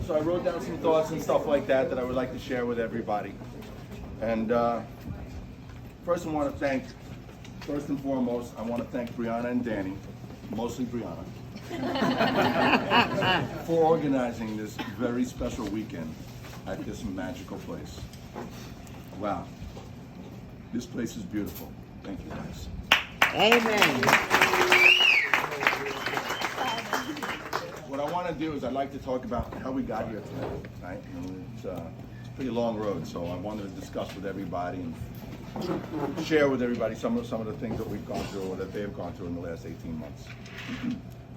So I wrote down some thoughts and stuff like that I would like to share with everybody. And first I want to thank, first and foremost, I want to thank Brianna and Danny, mostly Brianna, for organizing this very special weekend at this magical place. Wow, this place is beautiful. Thank you guys. Amen. What I want to do is I'd like to talk about how we got here today, right? It's a pretty long road, so I wanted to discuss with everybody and share with everybody some of the things that we've gone through or that they've gone through in the last 18 months.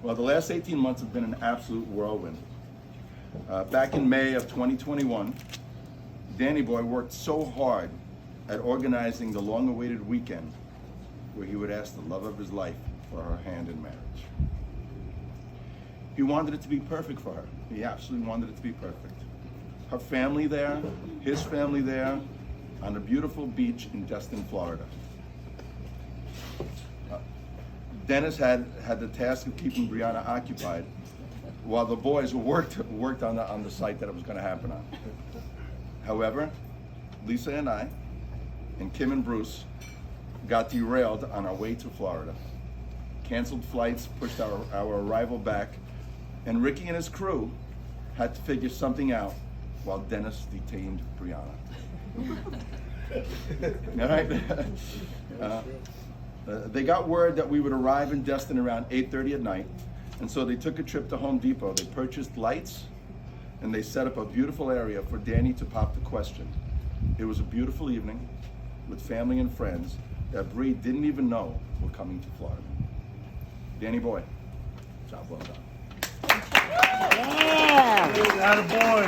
Well, the last 18 months have been an absolute whirlwind. Back in May of 2021, Danny Boy worked so hard at organizing the long-awaited weekend where he would ask the love of his life for her hand in marriage. He wanted it to be perfect for her. He absolutely wanted it to be perfect. Her family there, his family there, on a beautiful beach in Destin, Florida. Dennis had the task of keeping Brianna occupied while the boys worked on the site that it was going to happen on. However, Lisa and I, and Kim and Bruce, got derailed on our way to Florida. Canceled flights pushed our arrival back, and Ricky and his crew had to figure something out while Dennis detained Brianna. All right? They got word that we would arrive in Destin around 8:30 at night, and so they took a trip to Home Depot. They purchased lights, and they set up a beautiful area for Danny to pop the question. It was a beautiful evening with family and friends that Bree didn't even know were coming to Florida. Danny Boy, job well done. Yeah. Attaboy.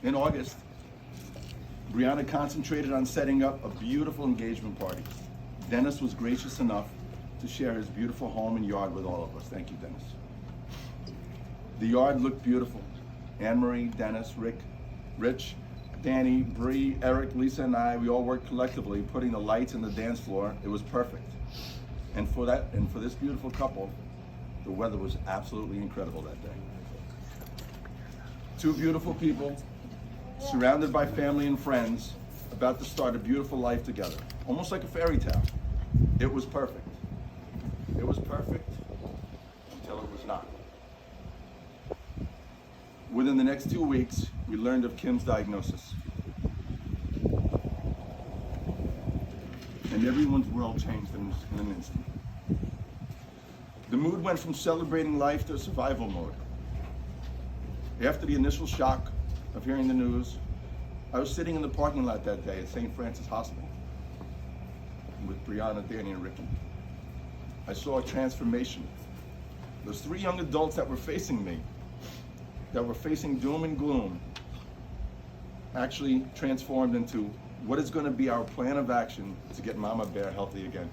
In August, Brianna concentrated on setting up a beautiful engagement party. Dennis was gracious enough to share his beautiful home and yard with all of us. Thank you, Dennis. The yard looked beautiful. Anne-Marie, Dennis, Rick, Rich, Danny, Bree, Eric, Lisa, and I, we all worked collectively putting the lights in the dance floor. It was perfect. And for this beautiful couple, the weather was absolutely incredible that day. Two beautiful people, surrounded by family and friends, about to start a beautiful life together, almost like a fairy tale. It was perfect. It was perfect until it was not. Within the next 2 weeks, we learned of Kim's diagnosis. And everyone's world changed in an instant. The mood went from celebrating life to survival mode. After the initial shock of hearing the news, I was sitting in the parking lot that day at St. Francis Hospital with Brianna, Danny, and Ricky. I saw a transformation. Those three young adults that were facing me, that were facing doom and gloom, actually transformed into what is going to be our plan of action to get Mama Bear healthy again.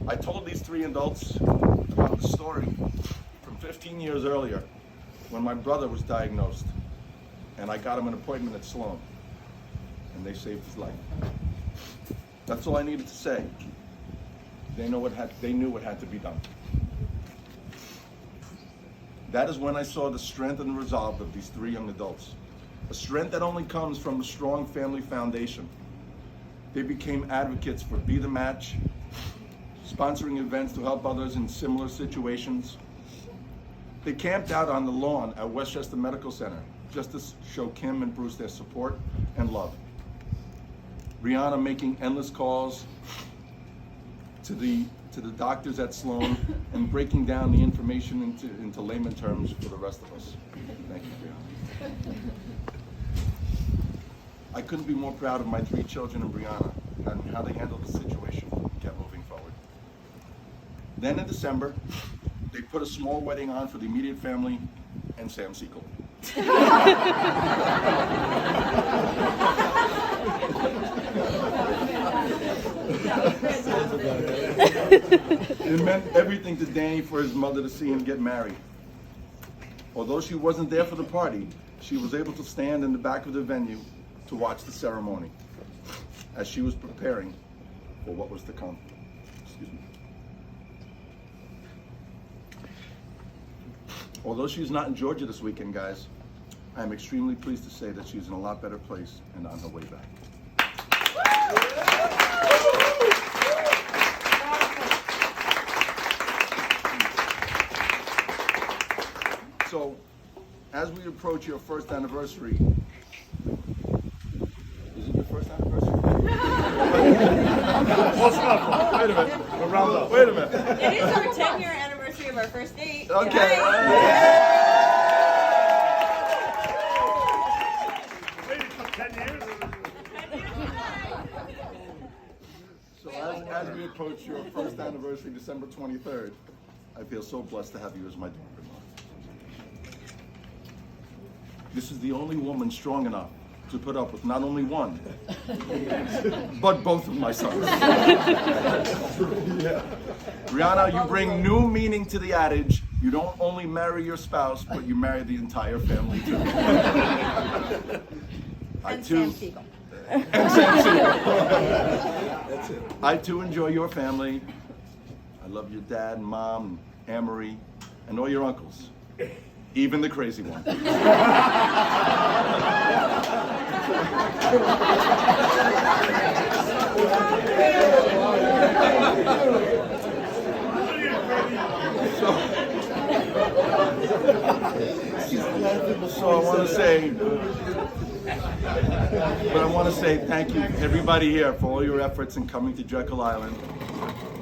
I told these three adults about the story from 15 years earlier when my brother was diagnosed and I got him an appointment at Sloan and they saved his life. That's all I needed to say. They knew what had to be done. That is when I saw the strength and the resolve of these three young adults. A strength that only comes from a strong family foundation. They became advocates for Be the Match, sponsoring events to help others in similar situations. They camped out on the lawn at Westchester Medical Center just to show Kim and Bruce their support and love. Brianna making endless calls to the doctors at Sloan and breaking down the information into layman terms for the rest of us. Thank you, Brianna. I couldn't be more proud of my three children and Brianna and how they handled the situation and kept moving forward. Then in December, they put a small wedding on for the immediate family and Sam Siegel. It meant everything to Danny for his mother to see him get married. Although she wasn't there for the party, she was able to stand in the back of the venue to watch the ceremony as she was preparing for what was to come. Excuse me. Although she's not in Georgia this weekend, guys, I am extremely pleased to say that she's in a lot better place and on her way back. So, as we approach your first anniversary, is it your first anniversary? Wait a minute. Wait a minute. It is our 10-year anniversary of our first date. Okay. So as we approach your first anniversary, December 23rd, I feel so blessed to have you as my daughter-in-law. This is the only woman strong enough to put up with not only one, but both of my sons. Rihanna, you bring new meaning to the adage, you don't only marry your spouse, but you marry the entire family too. And Sam Siegel. And Sam Siegel. That's it. I too enjoy your family. I love your dad, mom, Anne-Marie, and all your uncles. Even the crazy one. So I want to say thank you to everybody here for all your efforts in coming to Jekyll Island.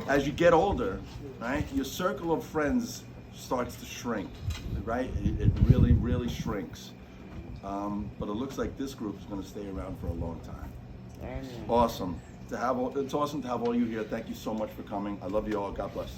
As you get older, right, your circle of friends starts to shrink, right? It really, really shrinks. But it looks like this group is going to stay around for a long time. Awesome. It's awesome to have all you here. Thank you so much for coming. I love you all. God bless.